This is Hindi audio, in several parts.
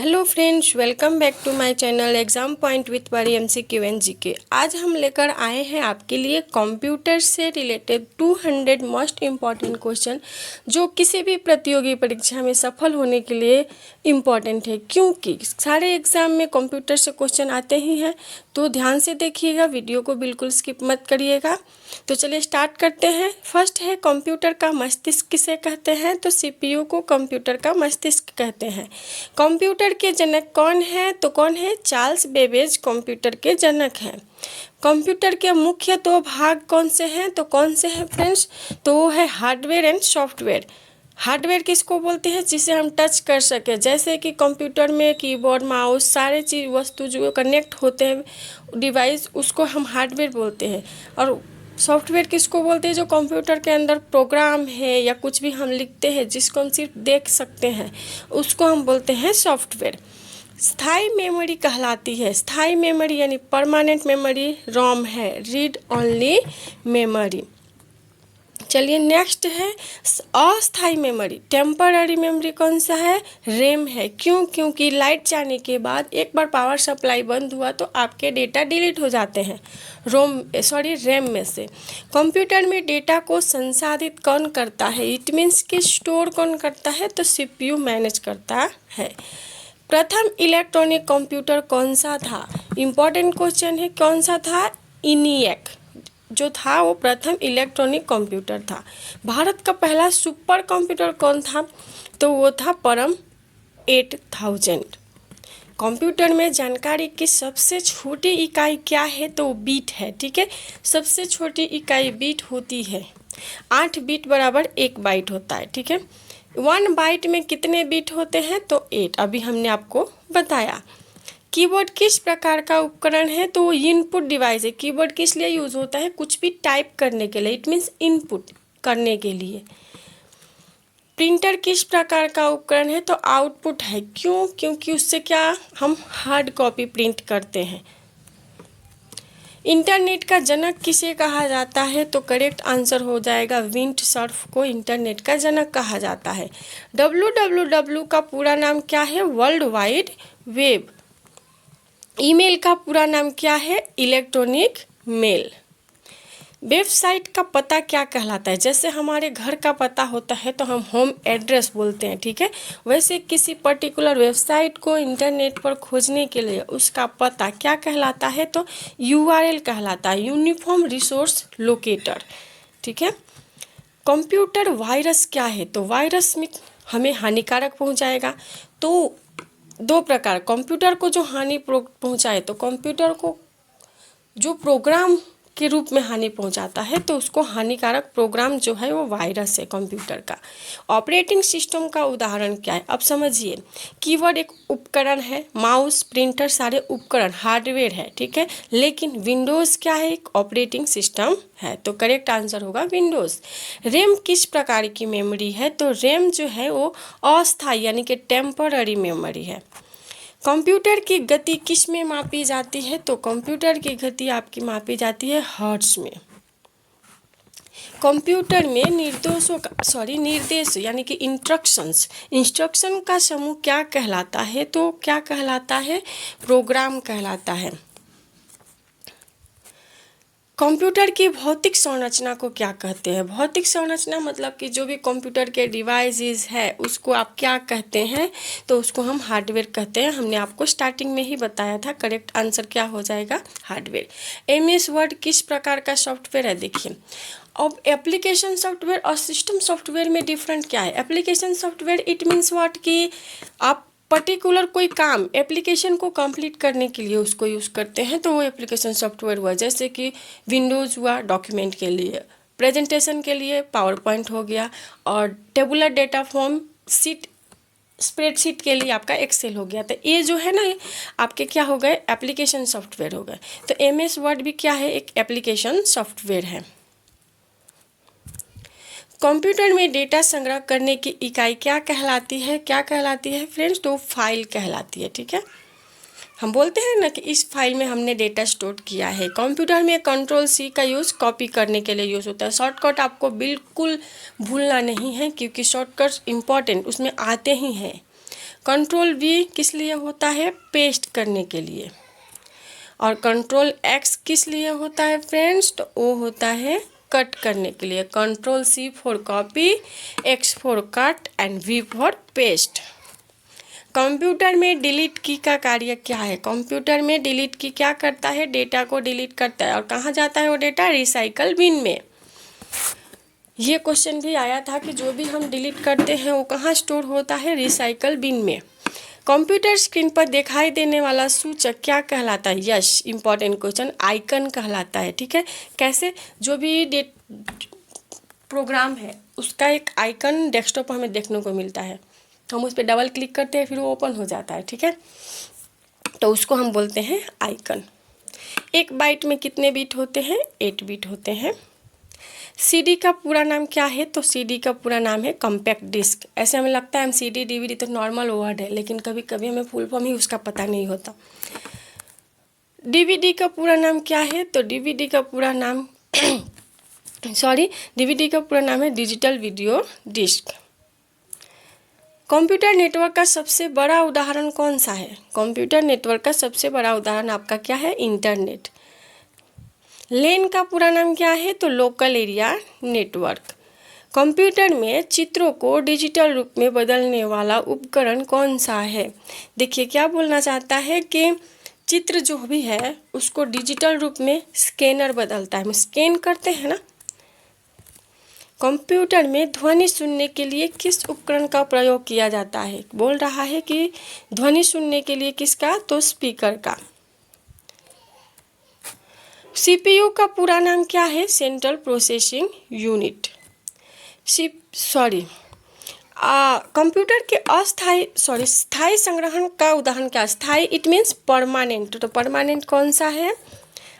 Hello friends, welcome back to my channel exam point with Bari MCQ and GK. आज हम लेकर आए हैं आपके लिए कंप्यूटर से रिलेटेड 200 मोस्ट इम्पॉर्टेंट क्वेश्चन जो किसी भी प्रतियोगी परीक्षा में सफल होने के लिए इम्पॉर्टेंट है, क्योंकि सारे एग्जाम में कंप्यूटर से क्वेश्चन आते ही हैं। तो ध्यान से देखिएगा, वीडियो को बिल्कुल स्किप मत करिएगा। तो चलिए स्टार्ट करते हैं। फर्स्ट है कंप्यूटर का मस्तिष्क किसे कहते हैं? तो CPU को कंप्यूटर का मस्तिष्क कहते हैं। कंप्यूटर के जनक कौन है? तो कौन है? चार्ल्स बेबेज कंप्यूटर के जनक हैं। कंप्यूटर के मुख्य दो भाग कौन से हैं? तो कौन से हैं फ्रेंड्स? तो वो है हार्डवेयर एंड सॉफ्टवेयर। हार्डवेयर किसको बोलते हैं? जिसे हम टच कर सके, जैसे कि कंप्यूटर में कीबोर्ड, माउस, सारे चीज़ वस्तु जो कनेक्ट होते हैं डिवाइस, उसको हम हार्डवेयर बोलते हैं। और सॉफ्टवेयर किसको बोलते हैं? जो कंप्यूटर के अंदर प्रोग्राम है या कुछ भी हम लिखते हैं जिसको हम सिर्फ देख सकते हैं, उसको हम बोलते हैं सॉफ्टवेयर। स्थायी मेमोरी कहलाती है। स्थायी मेमोरी यानी परमानेंट मेमोरी रोम है, रीड ओनली मेमोरी। चलिए नेक्स्ट है अस्थायी मेमोरी। टेम्पररी मेमोरी कौन सा है? रैम है। क्यों? क्योंकि लाइट जाने के बाद एक बार पावर सप्लाई बंद हुआ तो आपके डेटा डिलीट हो जाते हैं रैम में से। कंप्यूटर में डेटा को संसाधित कौन करता है? इट मीन्स कि स्टोर कौन करता है? तो CPU मैनेज करता है। प्रथम इलेक्ट्रॉनिक कंप्यूटर कौन सा था? इम्पॉर्टेंट क्वेश्चन है। कौन सा था? ENIAC जो था वो प्रथम इलेक्ट्रॉनिक कंप्यूटर था। भारत का पहला सुपर कंप्यूटर कौन था? तो वो था परम 8000। कंप्यूटर में जानकारी की सबसे छोटी इकाई क्या है? तो वो बीट है। ठीक है, सबसे छोटी इकाई बीट होती है। 8 बीट बराबर 1 बाइट होता है। ठीक है, 1 बाइट में कितने बीट होते हैं? तो 8। अभी हमने आपको बताया। कीबोर्ड किस प्रकार का उपकरण है? तो वो इनपुट डिवाइस है। कीबोर्ड किस लिए यूज़ होता है? कुछ भी टाइप करने के लिए, इट मीन्स इनपुट करने के लिए। प्रिंटर किस प्रकार का उपकरण है? तो आउटपुट है। क्यों? क्योंकि उससे क्या हम हार्ड कॉपी प्रिंट करते हैं। इंटरनेट का जनक किसे कहा जाता है? तो करेक्ट आंसर हो जाएगा विंडसर्फ को इंटरनेट का जनक कहा जाता है। WWW का पूरा नाम क्या है? World wide web. ईमेल का पूरा नाम क्या है? Electronic mail. वेबसाइट का पता क्या कहलाता है? जैसे हमारे घर का पता होता है तो हम होम एड्रेस बोलते हैं। ठीक है, वैसे किसी पर्टिकुलर वेबसाइट को इंटरनेट पर खोजने के लिए उसका पता क्या कहलाता है? तो URL कहलाता है, यूनिफॉर्म रिसोर्स लोकेटर। ठीक है, कंप्यूटर वायरस क्या है? तो वायरस में हमें हानिकारक पहुंचाएगा। तो दो प्रकार, कंप्यूटर को जो हानि पहुंचाए, तो कंप्यूटर को जो प्रोग्राम के रूप में हानि पहुंचाता है तो उसको हानिकारक प्रोग्राम जो है वो वायरस है कंप्यूटर का। ऑपरेटिंग सिस्टम का उदाहरण क्या है? अब समझिए, कीबोर्ड एक उपकरण है, माउस, प्रिंटर सारे उपकरण हार्डवेयर है। ठीक है, लेकिन विंडोज़ क्या है? एक ऑपरेटिंग सिस्टम है। तो करेक्ट आंसर होगा विंडोज़। रैम किस प्रकार की मेमोरी है? तो रैम जो है वो अस्थायी यानी कि टेम्पररी मेमोरी है। कंप्यूटर की गति किस में मापी जाती है? तो कंप्यूटर की गति आपकी मापी जाती है हर्ट्ज में। कंप्यूटर में निर्देश यानी कि इंस्ट्रक्शन का समूह क्या कहलाता है? तो क्या कहलाता है? प्रोग्राम कहलाता है। कंप्यूटर की भौतिक संरचना को क्या कहते हैं? भौतिक संरचना मतलब कि जो भी कंप्यूटर के डिवाइसेस है उसको आप क्या कहते हैं? तो उसको हम हार्डवेयर कहते हैं। हमने आपको स्टार्टिंग में ही बताया था। करेक्ट आंसर क्या हो जाएगा? हार्डवेयर। MS वर्ड किस प्रकार का सॉफ्टवेयर है? देखिए, अब एप्लीकेशन सॉफ्टवेयर और सिस्टम सॉफ्टवेयर में डिफरेंट क्या है? Application software it means what कि आप पर्टिकुलर कोई काम एप्लीकेशन को कंप्लीट करने के लिए उसको यूज़ करते हैं, तो वो एप्लीकेशन सॉफ्टवेयर हुआ। जैसे कि विंडोज़ हुआ डॉक्यूमेंट के लिए, प्रेजेंटेशन के लिए पावर पॉइंट हो गया, और टेबुलर डेटा फॉर्म स्प्रेडशीट के लिए आपका एक्सेल हो गया। तो ये जो है ना, आपके क्या हो गए? एप्लीकेशन सॉफ्टवेयर हो गए। तो MS वर्ड भी क्या है? एक एप्लीकेशन सॉफ्टवेयर है। कंप्यूटर में डेटा संग्रह करने की इकाई क्या कहलाती है? क्या कहलाती है फ्रेंड्स? तो फाइल कहलाती है। ठीक है, हम बोलते हैं ना कि इस फाइल में हमने डेटा स्टोर किया है। कंप्यूटर में Ctrl+C का यूज़ कॉपी करने के लिए यूज़ होता है। शॉर्टकट आपको बिल्कुल भूलना नहीं है, क्योंकि शॉर्टकट्स इम्पॉर्टेंट उसमें आते ही हैं। कंट्रोल V किस लिए होता है? पेस्ट करने के लिए। और कंट्रोल X किस लिए होता है फ्रेंड्स? तो वो होता है कट करने के लिए। Control C for copy, X for cut and V for paste. Computer में डिलीट की का कार्य क्या है? कंप्यूटर में डिलीट की क्या करता है? डेटा को डिलीट करता है। और कहाँ जाता है वो डेटा? रिसाइकल बिन में। ये क्वेश्चन भी आया था कि जो भी हम डिलीट करते हैं वो कहाँ स्टोर होता है? रिसाइकल बिन में। कंप्यूटर स्क्रीन पर दिखाई देने वाला सूचक क्या कहलाता है? यस, इंपॉर्टेंट क्वेश्चन, आइकन कहलाता है। ठीक है, कैसे? जो भी प्रोग्राम है उसका एक आइकन डेस्कटॉप पर हमें देखने को मिलता है, हम उस पर डबल क्लिक करते हैं, फिर वो ओपन हो जाता है। ठीक है, तो उसको हम बोलते हैं आइकन। एक बाइट में कितने बिट होते हैं? 8 बिट होते हैं। सीडी का पूरा नाम क्या है? तो सीडी का पूरा नाम है कॉम्पैक्ट डिस्क। ऐसे हमें लगता है हम सीडी डीवीडी तो नॉर्मल वर्ड है, लेकिन कभी कभी हमें फुल फॉर्म ही उसका पता नहीं होता। डीवीडी का पूरा नाम क्या है? तो डीवीडी का पूरा नाम डीवीडी का पूरा नाम है digital video disc. Computer network का सबसे बड़ा उदाहरण कौन सा है? कंप्यूटर नेटवर्क का सबसे बड़ा उदाहरण आपका क्या है? इंटरनेट। लेन का पूरा नाम क्या है? तो लोकल एरिया नेटवर्क। कंप्यूटर में चित्रों को डिजिटल रूप में बदलने वाला उपकरण कौन सा है? देखिए क्या बोलना चाहता है कि चित्र जो भी है उसको डिजिटल रूप में स्कैनर बदलता है। हम स्कैन करते हैं ना। कंप्यूटर में ध्वनि सुनने के लिए किस उपकरण का प्रयोग किया जाता है? बोल रहा है कि ध्वनि सुनने के लिए किसका? तो स्पीकर का। सीपीयू का पूरा नाम क्या है? Central processing unit. कंप्यूटर के स्थायी संग्रहण का उदाहरण क्या? स्थायी इट मीन्स परमानेंट। तो परमानेंट कौन सा है?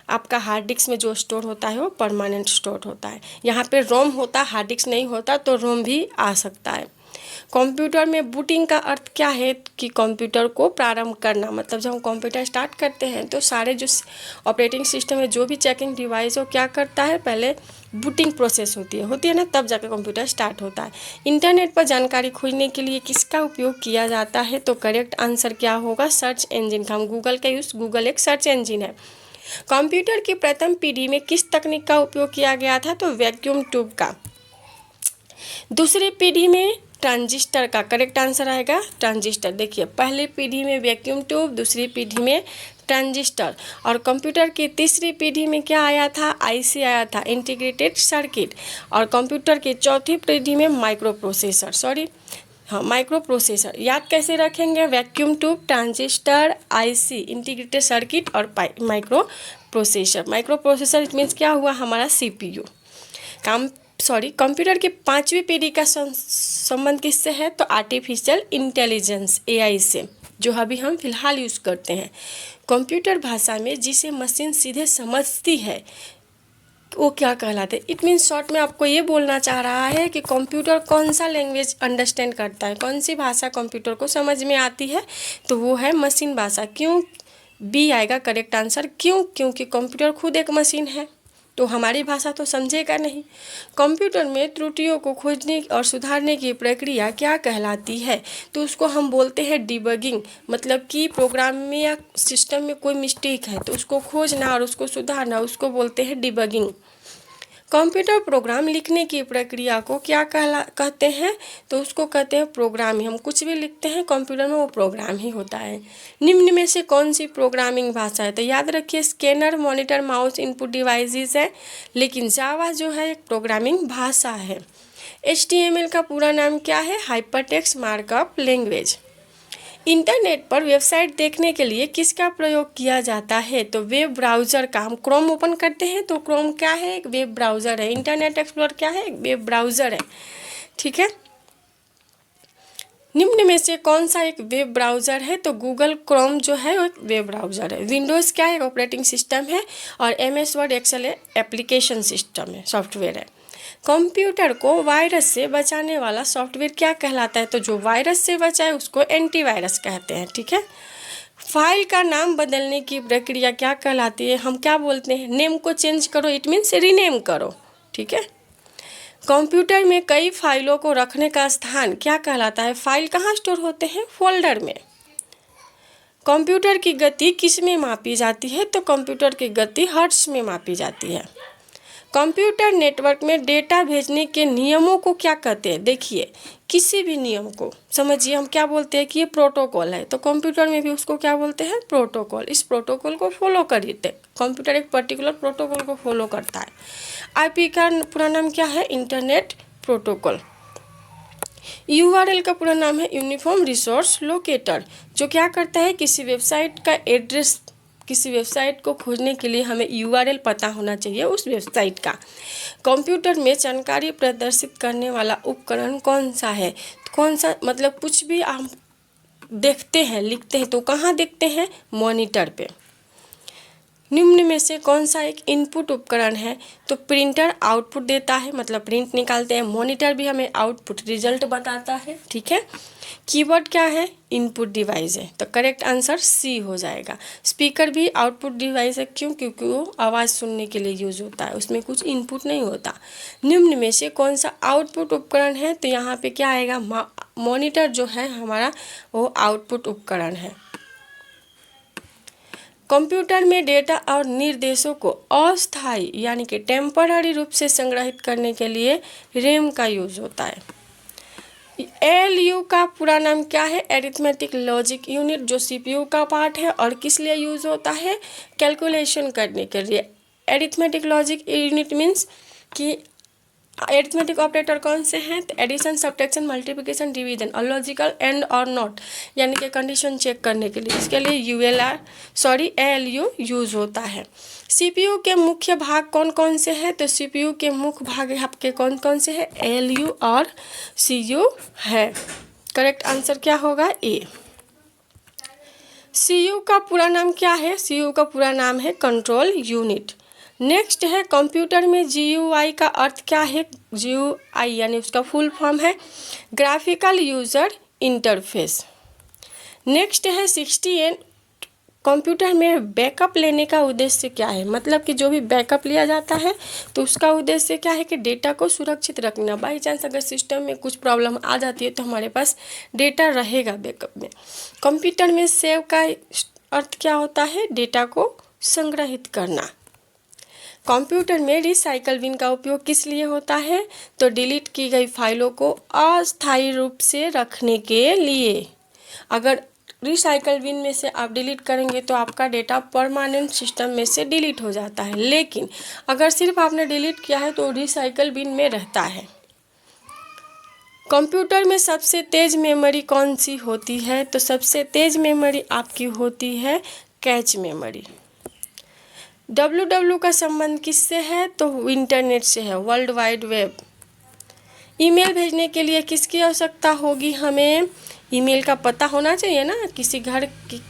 आपका हार्ड डिस्क में जो स्टोर होता है वो परमानेंट स्टोर होता है। यहाँ पे रोम होता, हार्ड डिस्क नहीं होता, तो रोम भी आ सकता है। कंप्यूटर में बूटिंग का अर्थ क्या है? कि कंप्यूटर को प्रारंभ करना। मतलब जब हम कंप्यूटर स्टार्ट करते हैं तो सारे जो ऑपरेटिंग सिस्टम है, जो भी चेकिंग डिवाइस हो, क्या करता है? पहले बूटिंग प्रोसेस होती है ना, तब जाकर कंप्यूटर स्टार्ट होता है। इंटरनेट पर जानकारी खोजने के लिए किसका उपयोग किया जाता है? तो करेक्ट आंसर क्या होगा? सर्च इंजन का। हम गूगल का यूज़, गूगल एक सर्च इंजन है। कंप्यूटर की प्रथम पीढ़ी में किस तकनीक का उपयोग किया गया था? तो वैक्यूम ट्यूब का। दूसरी पीढ़ी में ट्रांजिस्टर का। करेक्ट आंसर आएगा ट्रांजिस्टर। देखिए पहली पीढ़ी में वैक्यूम ट्यूब, दूसरी पीढ़ी में ट्रांजिस्टर। और कंप्यूटर की तीसरी पीढ़ी में क्या आया था? आईसी आया था, इंटीग्रेटेड सर्किट। और कंप्यूटर की चौथी पीढ़ी में माइक्रो प्रोसेसर। याद कैसे रखेंगे? Vacuum tube, transistor, IC, integrated circuit और माइक्रो प्रोसेसर इट मीन्स क्या हुआ? हमारा सीपीयू। कंप्यूटर की पांचवी पीढ़ी का संबंध किससे है? तो आर्टिफिशियल इंटेलिजेंस, एआई से, जो अभी हम फिलहाल यूज़ करते हैं। कंप्यूटर भाषा में जिसे मशीन सीधे समझती है वो क्या कहलाते हैं? इट मीन्स शॉर्ट में आपको ये बोलना चाह रहा है कि कंप्यूटर कौन सा लैंग्वेज अंडरस्टैंड करता है, कौन सी भाषा कंप्यूटर को समझ में आती है? तो वो है मशीन भाषा। क्यों? बी आएगा करेक्ट आंसर। क्यों? क्योंकि कंप्यूटर खुद एक मशीन है, तो हमारी भाषा तो समझेगा नहीं। कंप्यूटर में त्रुटियों को खोजने और सुधारने की प्रक्रिया क्या कहलाती है? तो उसको हम बोलते हैं डिबगिंग। मतलब कि प्रोग्राम में या सिस्टम में कोई मिस्टेक है तो उसको खोजना और उसको सुधारना, उसको बोलते हैं डिबगिंग। कंप्यूटर प्रोग्राम लिखने की प्रक्रिया को क्या कहते हैं? तो उसको कहते हैं प्रोग्रामिंग। हम कुछ भी लिखते हैं कंप्यूटर में वो प्रोग्राम ही होता है। निम्न में से कौन सी प्रोग्रामिंग भाषा है? तो याद रखिए scanner, monitor, mouse input devices है, लेकिन जावा जो है एक प्रोग्रामिंग भाषा है। HTML का पूरा नाम क्या है? Hypertext markup language. इंटरनेट पर वेबसाइट देखने के लिए किसका प्रयोग किया जाता है? तो वेब ब्राउज़र का। हम क्रोम ओपन करते हैं तो क्रोम क्या है? एक वेब ब्राउज़र है। इंटरनेट एक्सप्लोरर क्या है? एक वेब ब्राउज़र है। ठीक है, निम्न में से कौन सा एक वेब ब्राउज़र है? तो गूगल क्रोम जो है वो एक वेब ब्राउज़र है। विंडोज़ क्या है? एक ऑपरेटिंग सिस्टम है। और MS word excel application system है, सॉफ्टवेयर है। कंप्यूटर को वायरस से बचाने वाला सॉफ्टवेयर क्या कहलाता है? तो जो वायरस से बचाए उसको एंटीवायरस कहते हैं। ठीक है, फाइल का नाम बदलने की प्रक्रिया क्या कहलाती है? हम क्या बोलते हैं? नेम को चेंज करो, इट मीन्स रीनेम करो। ठीक है, कंप्यूटर में कई फाइलों को रखने का स्थान क्या कहलाता है? फाइल कहाँ स्टोर होते हैं? फोल्डर में। कंप्यूटर की गति किस में मापी जाती है? तो कंप्यूटर की गति हर्ट्ज में मापी जाती है। कंप्यूटर नेटवर्क में डेटा भेजने के नियमों को क्या कहते हैं? देखिए, किसी भी नियम को समझिए, हम क्या बोलते हैं कि ये प्रोटोकॉल है, तो कंप्यूटर में भी उसको क्या बोलते हैं? प्रोटोकॉल। इस प्रोटोकॉल को फॉलो करिए। कंप्यूटर एक पर्टिकुलर प्रोटोकॉल को फॉलो करता है। आईपी का पूरा नाम क्या है? Internet protocol. यूआरएल का पूरा नाम है यूनिफॉर्म रिसोर्स लोकेटर, जो क्या करता है? किसी वेबसाइट का एड्रेस, किसी वेबसाइट को खोजने के लिए हमें यूआरएल पता होना चाहिए उस वेबसाइट का। कंप्यूटर में जानकारी प्रदर्शित करने वाला उपकरण कौन सा है? कौन सा मतलब कुछ भी आप देखते हैं, लिखते हैं, तो कहाँ देखते हैं? मॉनिटर पे। निम्न में से कौन सा एक इनपुट उपकरण है? तो प्रिंटर आउटपुट देता है, मतलब प्रिंट निकालते हैं। मॉनिटर भी हमें आउटपुट रिजल्ट बताता है, ठीक है। कीबोर्ड क्या है? इनपुट डिवाइस है, तो करेक्ट आंसर सी हो जाएगा। स्पीकर भी आउटपुट डिवाइस है, क्यों? क्योंकि वो आवाज़ सुनने के लिए यूज होता है, उसमें कुछ इनपुट नहीं होता। निम्न में से कौन सा आउटपुट उपकरण है? तो यहाँ पे क्या आएगा? मॉनिटर जो है हमारा, वो आउटपुट उपकरण है। कंप्यूटर में डेटा और निर्देशों को अस्थायी यानी कि टेम्पररी रूप से संग्रहित करने के लिए रैम का यूज होता है। एएलयू का पूरा नाम क्या है? एरिथमेटिक लॉजिक यूनिट, जो सीपीयू का पार्ट है और किस लिए यूज होता है? कैलकुलेशन करने के लिए। एरिथमेटिक लॉजिक यूनिट मीन्स कि एरिथमेटिक ऑपरेटर कौन से हैं? तो एडिशन, सब्ट्रैक्शन, मल्टीप्लिकेशन, डिवीजन और लॉजिकल एंड और नॉट यानी कि कंडीशन चेक करने के लिए, इसके लिए एएलयू यूज होता है। सीपीयू के मुख्य भाग कौन कौन से हैं? तो सीपीयू के मुख्य भाग आपके कौन कौन से हैं? एएलयू और सीयू है। करेक्ट आंसर क्या होगा? ए। सीयू का पूरा नाम क्या है? सीयू का पूरा नाम है कंट्रोल यूनिट। नेक्स्ट है, कंप्यूटर में जीयूआई का अर्थ क्या है? जीयूआई यानी उसका फुल फॉर्म है ग्राफिकल यूजर इंटरफेस। नेक्स्ट है 68, कंप्यूटर में बैकअप लेने का उद्देश्य क्या है? मतलब कि जो भी बैकअप लिया जाता है तो उसका उद्देश्य क्या है? कि डेटा को सुरक्षित रखना। बाई चांस अगर सिस्टम में कुछ प्रॉब्लम आ जाती है तो हमारे पास डेटा रहेगा बैकअप में। कंप्यूटर में सेव का अर्थ क्या होता है? डेटा को संग्रहित करना। कंप्यूटर में रिसाइकल बिन का उपयोग किस लिए होता है? तो डिलीट की गई फाइलों को अस्थायी रूप से रखने के लिए। अगर रिसाइकल बिन में से आप डिलीट करेंगे तो आपका डेटा परमानेंट सिस्टम में से डिलीट हो जाता है, लेकिन अगर सिर्फ आपने डिलीट किया है तो रिसाइकल बिन में रहता है। कंप्यूटर में सबसे तेज मेमोरी कौन सी होती है? तो सबसे तेज मेमोरी आपकी होती है कैच मेमोरी। www का संबंध किससे है? तो इंटरनेट से है, वर्ल्ड वाइड वेब। ईमेल भेजने के लिए किसकी आवश्यकता होगी? हमें ईमेल का पता होना चाहिए ना। किसी घर की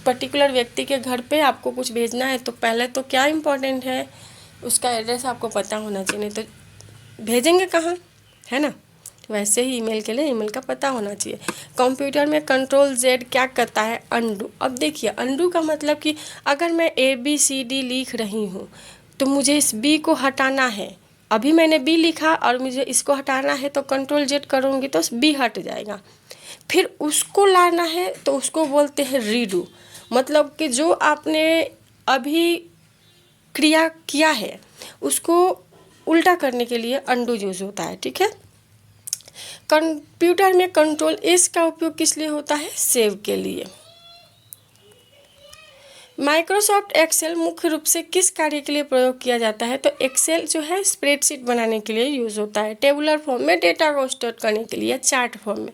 पर्टिकुलर व्यक्ति के घर पे आपको कुछ भेजना है तो पहले तो क्या इम्पोर्टेंट है? उसका एड्रेस आपको पता होना चाहिए, नहीं तो भेजेंगे कहाँ, है ना। वैसे ही ईमेल के लिए ईमेल का पता होना चाहिए। कंप्यूटर में कंट्रोल जेड क्या करता है? अंडू। अब देखिए, अंडू का मतलब कि अगर मैं ABCD लिख रही हूँ तो मुझे इस बी को हटाना है। अभी मैंने बी लिखा और मुझे इसको हटाना है तो कंट्रोल जेड करूँगी तो बी हट जाएगा। फिर उसको लाना है तो उसको बोलते हैं रीडू। मतलब कि जो आपने अभी क्रिया किया है उसको उल्टा करने के लिए अंडू यूज होता है, ठीक है। कंप्यूटर में कंट्रोल एस का उपयोग किस लिए होता है? सेव के लिए। माइक्रोसॉफ्ट एक्सेल मुख्य रूप से किस कार्य के लिए प्रयोग किया जाता है? तो एक्सेल जो है स्प्रेडशीट बनाने के लिए यूज होता है, टेबुलर फॉर्म में डेटा को स्टोर करने के लिए, चार्ट फॉर्म में।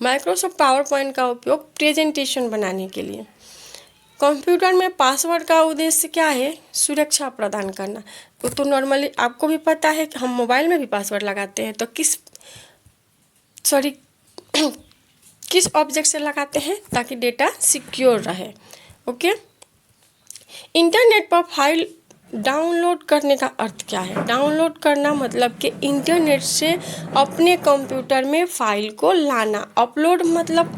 माइक्रोसॉफ्ट पावर पॉइंट का उपयोग प्रेजेंटेशन बनाने के लिए। कंप्यूटर में पासवर्ड का उद्देश्य क्या है? सुरक्षा प्रदान करना। तो नॉर्मली आपको भी पता है कि हम मोबाइल में भी पासवर्ड लगाते हैं, तो किस ऑब्जेक्ट से लगाते हैं? ताकि डेटा सिक्योर रहे। ओके। इंटरनेट पर फाइल डाउनलोड करने का अर्थ क्या है? डाउनलोड करना मतलब कि इंटरनेट से अपने कंप्यूटर में फाइल को लाना। अपलोड मतलब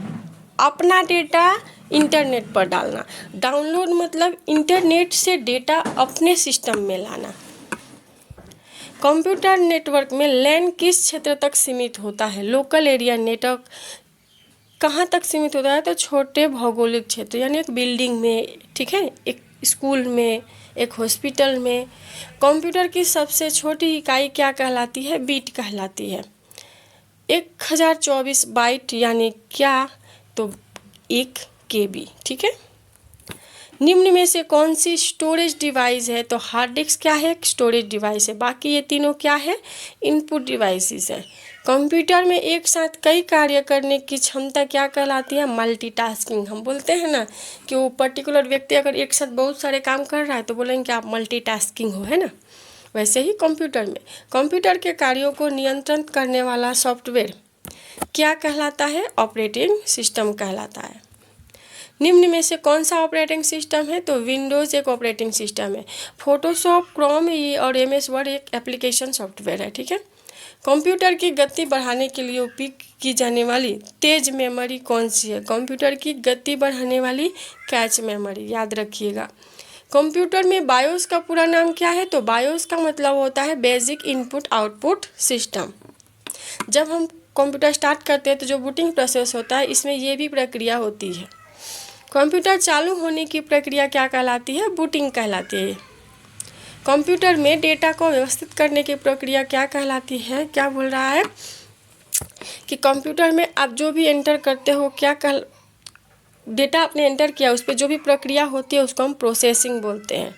अपना डेटा इंटरनेट पर डालना। डाउनलोड मतलब इंटरनेट से डेटा अपने सिस्टम में लाना। कंप्यूटर नेटवर्क में लैन किस क्षेत्र तक सीमित होता है? लोकल एरिया नेटवर्क कहाँ तक सीमित होता है? तो छोटे भौगोलिक क्षेत्र, यानी एक बिल्डिंग में, ठीक है, एक स्कूल में, एक हॉस्पिटल में। कंप्यूटर की सबसे छोटी इकाई क्या कहलाती है? बीट कहलाती है। 1024 बाइट यानी क्या? तो 1 KB, ठीक है। निम्न में से कौन सी स्टोरेज डिवाइस है? तो हार्ड डिस्क क्या है? एक स्टोरेज डिवाइस है। बाकी ये तीनों क्या है? इनपुट डिवाइसेस है। कंप्यूटर में एक साथ कई कार्य करने की क्षमता क्या कहलाती है? मल्टीटास्किंग। हम बोलते हैं ना कि वो पर्टिकुलर व्यक्ति अगर एक साथ बहुत सारे काम कर रहा है तो बोलेंगे कि आप मल्टीटास्किंग हो, है ना। वैसे ही कंप्यूटर में कंप्यूटर के कार्यों को नियंत्रण करने वाला सॉफ्टवेयर क्या कहलाता है? ऑपरेटिंग सिस्टम कहलाता है। निम्न में से कौन सा ऑपरेटिंग सिस्टम है? तो विंडोज़ एक ऑपरेटिंग सिस्टम है। फोटोशॉप, क्रोम और MS वर्ड एक एप्लीकेशन सॉफ्टवेयर है, ठीक है। कंप्यूटर की गति बढ़ाने के लिए उपयोग की जाने वाली तेज मेमोरी कौन सी है? कंप्यूटर की गति बढ़ाने वाली कैच मेमोरी, याद रखिएगा। कंप्यूटर में बायोस का पूरा नाम क्या है? तो बायोस का मतलब होता है बेसिक इनपुट आउटपुट सिस्टम। जब हम कंप्यूटर स्टार्ट करते हैं तो जो बूटिंग प्रोसेस होता है, इसमें ये भी प्रक्रिया होती है। कंप्यूटर चालू होने की प्रक्रिया क्या कहलाती है? बूटिंग कहलाती है। कंप्यूटर में डेटा को व्यवस्थित करने की प्रक्रिया क्या कहलाती है? क्या बोल रहा है कि कंप्यूटर में आप जो भी एंटर करते हो, डेटा आपने एंटर किया उस पर जो भी प्रक्रिया होती है उसको हम प्रोसेसिंग बोलते हैं,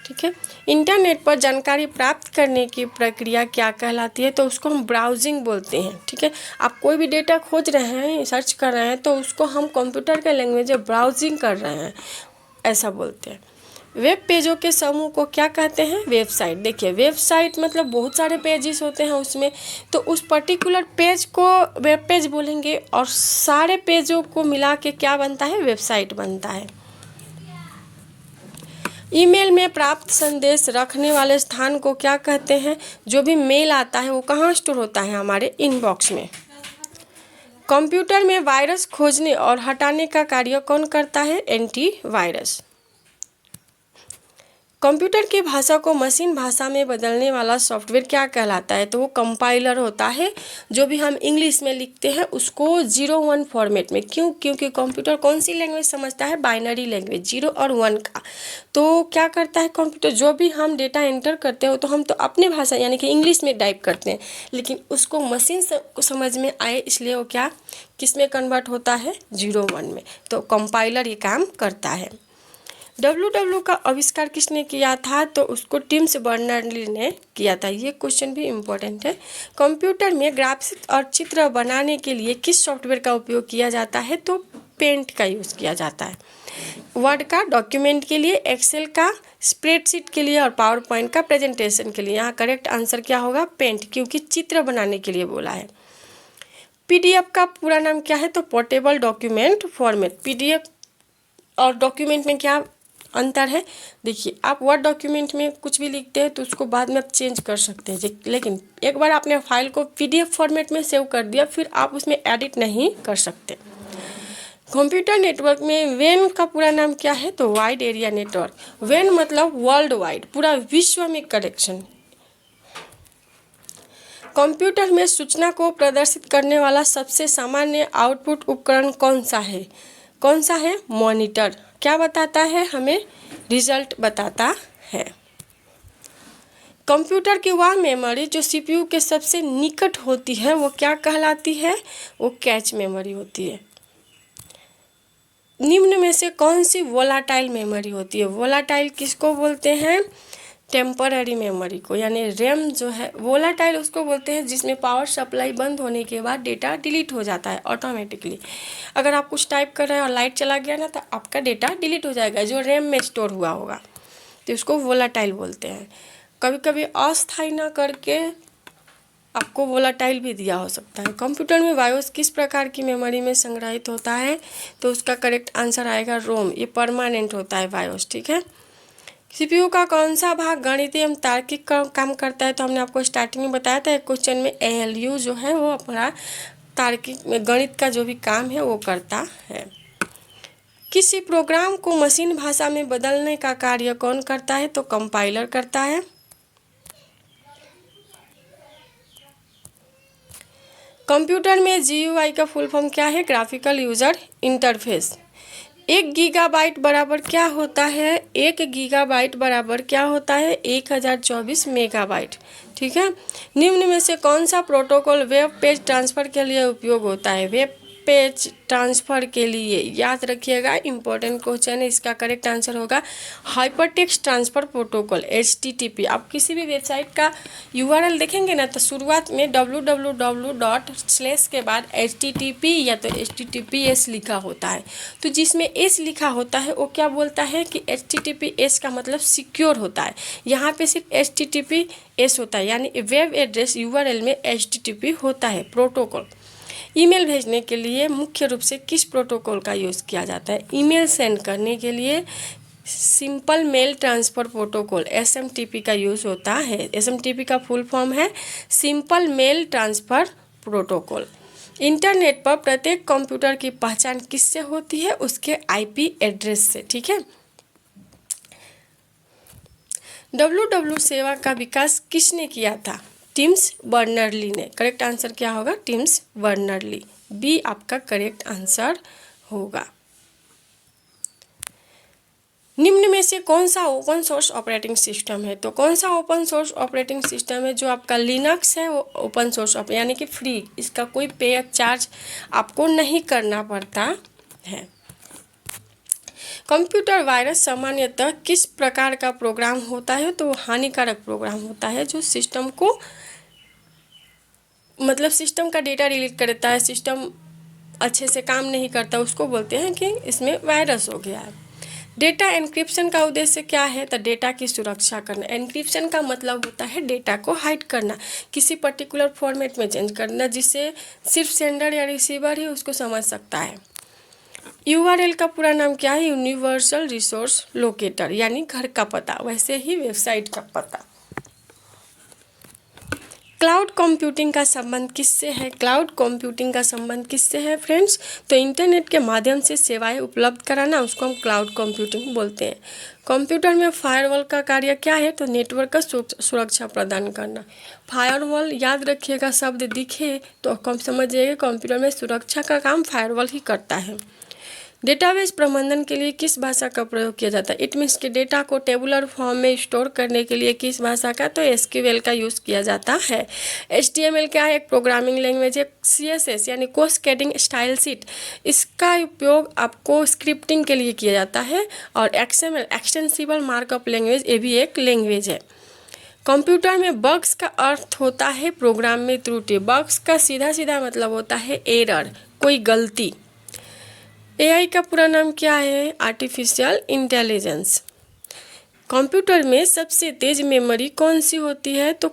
ठीक है। इंटरनेट पर जानकारी प्राप्त करने की प्रक्रिया क्या कहलाती है? तो उसको हम ब्राउजिंग बोलते हैं, ठीक है। आप कोई भी डेटा खोज रहे हैं, सर्च कर रहे हैं, तो उसको हम कंप्यूटर के लैंग्वेज में ब्राउजिंग कर रहे हैं, ऐसा बोलते हैं। वेब पेजों के समूह को क्या कहते हैं? वेबसाइट। देखिए, वेबसाइट मतलब बहुत सारे पेजेस होते हैं उसमें, तो उस पर्टिकुलर पेज को वेब पेज बोलेंगे और सारे पेजों को मिला के क्या बनता है? वेबसाइट बनता है। ईमेल में प्राप्त संदेश रखने वाले स्थान को क्या कहते हैं? जो भी मेल आता है वो कहाँ स्टोर होता है? हमारे इनबॉक्स में। कंप्यूटर में वायरस खोजने और हटाने का कार्य कौन करता है? एंटीवायरस। कंप्यूटर की भाषा को मशीन भाषा में बदलने वाला सॉफ्टवेयर क्या कहलाता है? तो वो कंपाइलर होता है। जो भी हम इंग्लिश में लिखते हैं उसको 0-1 फॉर्मेट में, क्यों? क्योंकि कंप्यूटर कौन सी लैंग्वेज समझता है? बाइनरी लैंग्वेज, 0 और 1 का। तो क्या करता है कंप्यूटर? जो भी हम डेटा एंटर करते हो तो हम तो अपने भाषा यानी कि इंग्लिश में टाइप करते हैं, लेकिन उसको मशीन को समझ में आए इसलिए वो क्या किस में कन्वर्ट होता है? 0-1 में। तो कंपाइलर ये काम करता है। WW का आविष्कार किसने किया था? तो उसको टिम्स बर्नर्ली ने किया था। ये क्वेश्चन भी इम्पोर्टेंट है। कंप्यूटर में ग्राफिक्स और चित्र बनाने के लिए किस सॉफ्टवेयर का उपयोग किया जाता है? तो पेंट का यूज़ किया जाता है। वर्ड का डॉक्यूमेंट के लिए, एक्सेल का स्प्रेडशीट के लिए और पावर पॉइंट का प्रेजेंटेशन के लिए। यहाँ करेक्ट आंसर क्या होगा? पेंट, क्योंकि चित्र बनाने के लिए बोला है। PDF का पूरा नाम क्या है? तो पोर्टेबल डॉक्यूमेंट फॉर्मेट। PDF और डॉक्यूमेंट में क्या अंतर है? देखिए, आप वर्ड डॉक्यूमेंट में कुछ भी लिखते हैं तो उसको बाद में आप चेंज कर सकते हैं, लेकिन एक बार आपने फाइल को PDF फॉर्मेट में सेव कर दिया फिर आप उसमें एडिट नहीं कर सकते। कंप्यूटर नेटवर्क में WAN का पूरा नाम क्या है? तो वाइड एरिया नेटवर्क। WAN मतलब वर्ल्ड वाइड, पूरा विश्व में कनेक्शन। कंप्यूटर में सूचना को प्रदर्शित करने वाला सबसे सामान्य आउटपुट उपकरण कौन सा है? कौन सा है? मॉनिटर। क्या बताता है? हमें रिजल्ट बताता है। कंप्यूटर की वह मेमोरी जो CPU के सबसे निकट होती है वो क्या कहलाती है? वो कैच मेमोरी होती है। निम्न में से कौन सी वोलाटाइल मेमोरी होती है? वोलाटाइल किसको बोलते हैं? टेम्पररी मेमोरी को, यानी रैम जो है। वोलाटाइल उसको बोलते हैं जिसमें पावर सप्लाई बंद होने के बाद डेटा डिलीट हो जाता है ऑटोमेटिकली। अगर आप कुछ टाइप कर रहे हैं और लाइट चला गया ना तो आपका डेटा डिलीट हो जाएगा जो रैम में स्टोर हुआ होगा, तो उसको वोलाटाइल बोलते हैं। कभी कभी अस्थायी ना करके आपको वोलाटाइल भी दिया हो सकता है। कंप्यूटर में बायोस किस प्रकार की मेमोरी में संग्रहित होता है? तो उसका करेक्ट आंसर आएगा रोम। ये परमानेंट होता है बायोस, ठीक है। CPU का कौन सा भाग गणितीय एवं तार्किक काम करता है? तो हमने आपको स्टार्टिंग में बताया था एक क्वेश्चन में, ALU जो है वो अपना तार्किक में गणित का जो भी काम है वो करता है। किसी प्रोग्राम को मशीन भाषा में बदलने का कार्य कौन करता है? तो कंपाइलर करता है। कंप्यूटर में GUI का फुल फॉर्म क्या है? Graphical user interface. 1 GB बराबर क्या होता है? 1 GB बराबर क्या होता है? 1024 मेगाबाइट। ठीक है। निम्न में से कौन सा प्रोटोकॉल वेब पेज ट्रांसफ़र के लिए उपयोग होता है? वेब पेज ट्रांसफ़र के लिए याद रखिएगा, इंपॉर्टेंट क्वेश्चन है। इसका करेक्ट आंसर होगा हाइपरटेक्स्ट ट्रांसफ़र प्रोटोकॉल, HTTP। आप किसी भी वेबसाइट का URL देखेंगे ना तो शुरुआत में www. के बाद HTTP या तो HTTPS लिखा होता है। तो जिसमें S लिखा होता है वो क्या बोलता है कि HTTPS का मतलब सिक्योर होता है। यहाँ पे सिर्फ HTTPS होता है, यानी वेब एड्रेस URL में HTTP होता है। प्रोटोकॉल, ईमेल भेजने के लिए मुख्य रूप से किस प्रोटोकॉल का यूज़ किया जाता है? ईमेल सेंड करने के लिए simple mail transfer protocol SMTP का यूज़ होता है। SMTP का फुल फॉर्म है simple mail transfer protocol. Internet पर प्रत्येक कंप्यूटर की पहचान किससे होती है? उसके IP एड्रेस से। ठीक है। WW सेवा का विकास किसने किया था? टिम्स बर्नर्ली ने। करेक्ट आंसर क्या होगा? टिम्स बर्नर्ली, बी आपका करेक्ट आंसर होगा। निम्न में से कौन सा ओपन सोर्स ऑपरेटिंग सिस्टम है? तो कौन सा ओपन सोर्स ऑपरेटिंग सिस्टम है? जो आपका लिनक्स है वो ओपन सोर्स यानी कि फ्री, इसका कोई पे चार्ज आपको नहीं करना पड़ता है। कंप्यूटर वायरस सामान्यतः किस प्रकार का प्रोग्राम होता है? तो हानिकारक प्रोग्राम होता है जो सिस्टम को मतलब सिस्टम का डेटा डिलीट कर देता है, सिस्टम अच्छे से काम नहीं करता, उसको बोलते हैं कि इसमें वायरस हो गया है। डेटा एन्क्रिप्शन का उद्देश्य क्या है? तो डेटा की सुरक्षा करना। एन्क्रिप्शन का मतलब होता है डेटा को हाइड करना, किसी पर्टिकुलर फॉर्मेट में चेंज करना जिससे सिर्फ सेंडर या रिसीवर ही उसको समझ सकता है। URL का पूरा नाम क्या है? यूनिवर्सल रिसोर्स लोकेटर, यानी घर का पता, वैसे ही वेबसाइट का पता। क्लाउड कंप्यूटिंग का संबंध किससे है? क्लाउड कंप्यूटिंग का संबंध किससे है फ्रेंड्स? तो इंटरनेट के माध्यम से सेवाएं उपलब्ध कराना, उसको हम क्लाउड कंप्यूटिंग बोलते हैं। कंप्यूटर में फायरवॉल का कार्य क्या है? तो नेटवर्क का सुरक्षा प्रदान करना। फायरवॉल याद रखिएगा, शब्द दिखे तो कम समझिएगा, कंप्यूटर में सुरक्षा का काम फायरवॉल ही करता है। डेटाबेस प्रबंधन के लिए किस भाषा का प्रयोग किया जाता है? इट मीन्स कि डेटा को टेबुलर फॉर्म में स्टोर करने के लिए किस भाषा का? तो SQL का यूज़ किया जाता है। HTML क्या है? एक प्रोग्रामिंग लैंग्वेज है। CSS यानी कैस्केडिंग स्टाइल शीट, इसका उपयोग आपको स्क्रिप्टिंग के लिए किया जाता है। और XML एक्सटेंसिबल मार्कअप लैंग्वेज, ये भी एक लैंग्वेज है। कंप्यूटर में बग्स का अर्थ होता है प्रोग्राम में त्रुटि। बग्स का सीधा सीधा मतलब होता है एरर, कोई गलती। AI का पूरा नाम क्या है? Artificial intelligence. कंप्यूटर में सबसे तेज मेमोरी कौन सी होती है? तो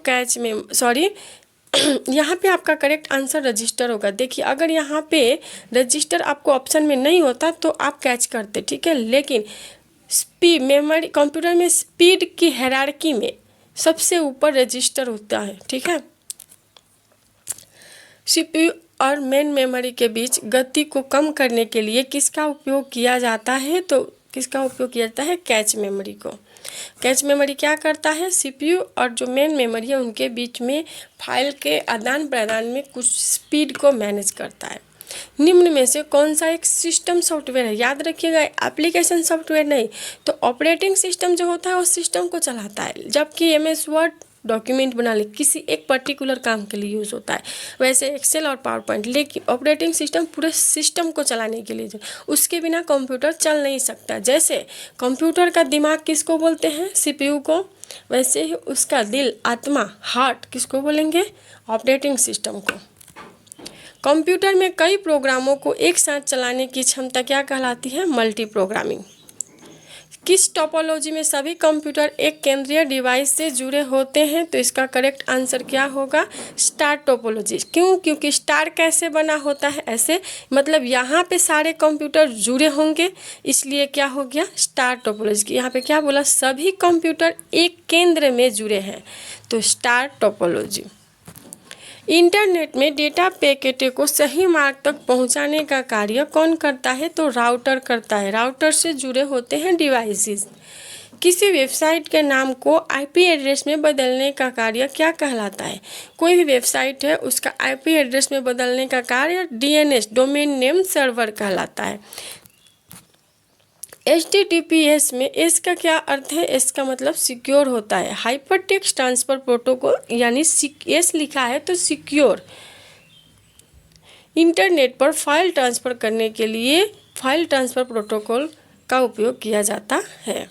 यहाँ पे आपका करेक्ट आंसर रजिस्टर होगा। देखिए, अगर यहाँ पे रजिस्टर आपको ऑप्शन में नहीं होता तो आप कैच करते, ठीक है। लेकिन स्पीड मेमोरी, कंप्यूटर में स्पीड की हायरार्की में सबसे ऊपर रजिस्टर होता है, ठीक है। CPU और मेन मेमोरी के बीच गति को कम करने के लिए किसका उपयोग किया जाता है? तो किसका उपयोग किया जाता है? कैच मेमोरी को। कैच मेमोरी क्या करता है? CPU और जो मेन मेमोरी है उनके बीच में फाइल के आदान प्रदान में कुछ स्पीड को मैनेज करता है। निम्न में से कौन सा एक सिस्टम सॉफ्टवेयर है? याद रखिएगा, एप्लीकेशन सॉफ्टवेयर नहीं, तो ऑपरेटिंग सिस्टम जो होता है वो सिस्टम को चलाता है। जबकि MS वर्ड डॉक्यूमेंट बना ले किसी एक पर्टिकुलर काम के लिए यूज़ होता है, वैसे एक्सेल और पावर पॉइंट। लेकिन ऑपरेटिंग सिस्टम पूरे सिस्टम को चलाने के लिए, उसके बिना कंप्यूटर चल नहीं सकता। जैसे कंप्यूटर का दिमाग किसको बोलते हैं? CPU को। वैसे ही उसका दिल, आत्मा, हार्ट किसको बोलेंगे? ऑपरेटिंग सिस्टम को। कंप्यूटर में कई प्रोग्रामों को एक साथ चलाने की क्षमता क्या कहलाती है? Multi programming. किस टोपोलॉजी में सभी कंप्यूटर एक केंद्रीय डिवाइस से जुड़े होते हैं? तो इसका करेक्ट आंसर क्या होगा? Star topology. क्यों? क्योंकि स्टार कैसे बना होता है? ऐसे, मतलब यहाँ पे सारे कंप्यूटर जुड़े होंगे, इसलिए क्या हो गया? Star topology. यहाँ पे क्या बोला? सभी कंप्यूटर एक केंद्र में जुड़े हैं, तो स्टार टोपोलॉजी। इंटरनेट में डेटा पैकेटों को सही मार्ग तक पहुंचाने का कार्य कौन करता है? तो राउटर करता है। राउटर से जुड़े होते हैं डिवाइसेस। किसी वेबसाइट के नाम को आईपी एड्रेस में बदलने का कार्य क्या कहलाता है? कोई भी वेबसाइट है उसका आईपी एड्रेस में बदलने का कार्य डीएनएस डोमेन नेम सर्वर कहलाता है। HTTPS में एस का क्या अर्थ है? एस का मतलब सिक्योर होता है। हाइपर टेक्स्ट ट्रांसफर प्रोटोकॉल यानी एस लिखा है तो सिक्योर। इंटरनेट पर फाइल ट्रांसफ़र करने के लिए फाइल ट्रांसफ़र प्रोटोकॉल का उपयोग किया जाता है।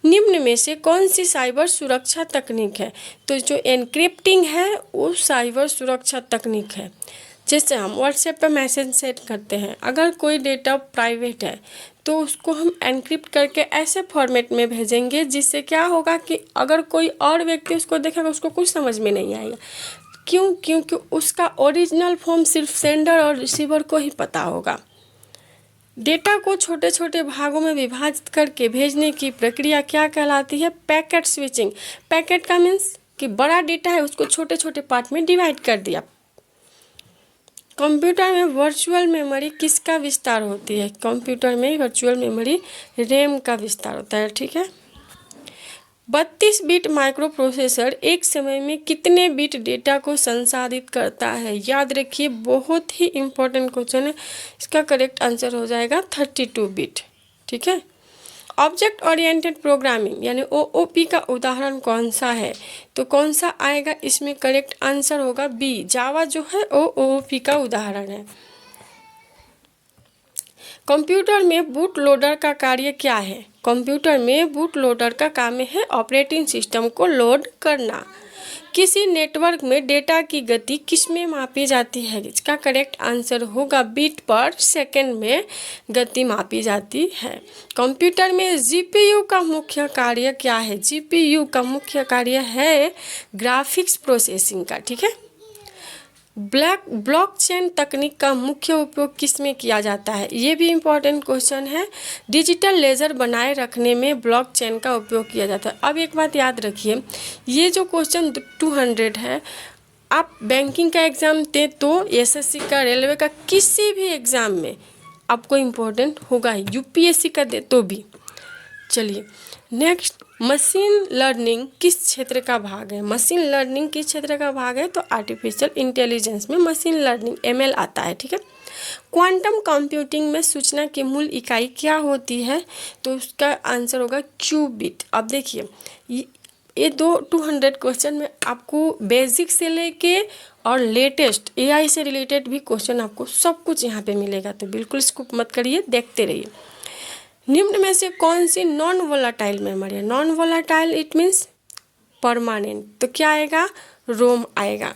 निम्न में से कौन सी साइबर सुरक्षा तकनीक है? तो जो एनक्रिप्टिंग है वो साइबर सुरक्षा तकनीक है। जैसे हम व्हाट्सएप पर मैसेज सेंड करते हैं, अगर कोई डेटा प्राइवेट है तो उसको हम एनक्रिप्ट करके ऐसे फॉर्मेट में भेजेंगे जिससे क्या होगा कि अगर कोई और व्यक्ति उसको देखेगा उसको कुछ समझ में नहीं आएगा। क्यों? क्योंकि उसका ओरिजिनल फॉर्म सिर्फ सेंडर और रिसीवर को ही पता होगा। डेटा को छोटे छोटे भागों में विभाजित करके भेजने की प्रक्रिया क्या कहलाती है? Packet switching. पैकेट का मीन्स कि बड़ा डेटा है उसको छोटे छोटे पार्ट में डिवाइड कर दिया। कंप्यूटर में वर्चुअल मेमोरी किसका विस्तार होती है? कंप्यूटर में वर्चुअल मेमोरी रैम का विस्तार होता है। ठीक है। 32 बिट माइक्रो प्रोसेसर एक समय में कितने बिट डेटा को संसाधित करता है? याद रखिए, बहुत ही इम्पोर्टेंट क्वेश्चन है। इसका करेक्ट आंसर हो जाएगा 32 बिट। ठीक है। ऑब्जेक्ट ओरिएंटेड प्रोग्रामिंग यानी OOP का उदाहरण कौन सा है? तो कौन सा आएगा इसमें? करेक्ट आंसर होगा बी। जावा जो है वो OOP का उदाहरण है। कंप्यूटर में बूट लोडर का कार्य क्या है? कंप्यूटर में बूट लोडर का काम है ऑपरेटिंग सिस्टम को लोड करना। किसी नेटवर्क में डेटा की गति किसमें मापी जाती है? इसका करेक्ट आंसर होगा बिट पर सेकंड में गति मापी जाती है। कंप्यूटर में जीपीयू का मुख्य कार्य क्या है? जीपीयू का मुख्य कार्य है ग्राफिक्स प्रोसेसिंग का। ठीक है। ब्लॉकचेन तकनीक का मुख्य उपयोग किसमें किया जाता है? ये भी इम्पोर्टेंट क्वेश्चन है। डिजिटल लेजर बनाए रखने में ब्लॉकचेन का उपयोग किया जाता है। अब एक बात याद रखिए, ये जो क्वेश्चन 200 है, आप बैंकिंग का एग्ज़ाम दें तो SSC का, रेलवे का, किसी भी एग्ज़ाम में आपको इम्पोर्टेंट होगा ही। UPSC का दे तो भी। चलिए नेक्स्ट, मशीन लर्निंग किस क्षेत्र का भाग है? मशीन लर्निंग किस क्षेत्र का भाग है? तो आर्टिफिशियल इंटेलिजेंस में मशीन लर्निंग ML आता है। ठीक है। क्वांटम कंप्यूटिंग में सूचना की मूल इकाई क्या होती है? तो उसका आंसर होगा क्यूबिट। अब देखिए ये 200 क्वेश्चन में आपको बेसिक से लेके और लेटेस्ट AI से रिलेटेड भी क्वेश्चन आपको सब कुछ यहाँ पे मिलेगा, तो बिल्कुल स्किप मत करिए, देखते रहिए। निम्न में से कौन सी नॉन वोलाटाइल मेमोरी है? Non volatile it means permanent, तो क्या आएगा? रोम आएगा।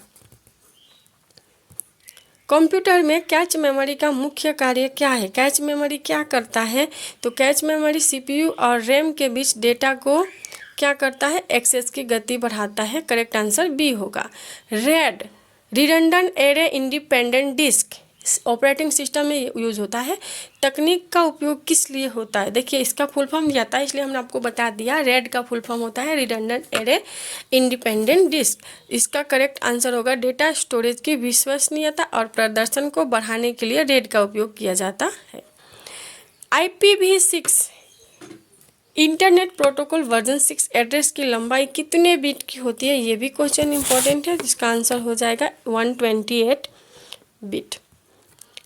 कंप्यूटर में कैच मेमोरी का मुख्य कार्य क्या है? कैच मेमोरी क्या करता है? तो कैच मेमोरी CPU और रैम के बीच डेटा को क्या करता है? एक्सेस की गति बढ़ाता है। करेक्ट आंसर बी होगा। Red redundant array independent disk operating system में यूज होता है। तकनीक का उपयोग किस लिए होता है? देखिए इसका फुल फॉर्म दिया था इसलिए हमने आपको बता दिया। रेड का फुल फॉर्म होता है रिडंडेंट एरे इंडिपेंडेंट डिस्क। इसका करेक्ट आंसर होगा डेटा स्टोरेज की विश्वसनीयता और प्रदर्शन को बढ़ाने के लिए रेड का उपयोग किया जाता है। IPv6 internet protocol version 6 address की लंबाई कितने बिट की होती है? ये भी क्वेश्चन इंपॉर्टेंट है, जिसका आंसर हो जाएगा 128 बिट।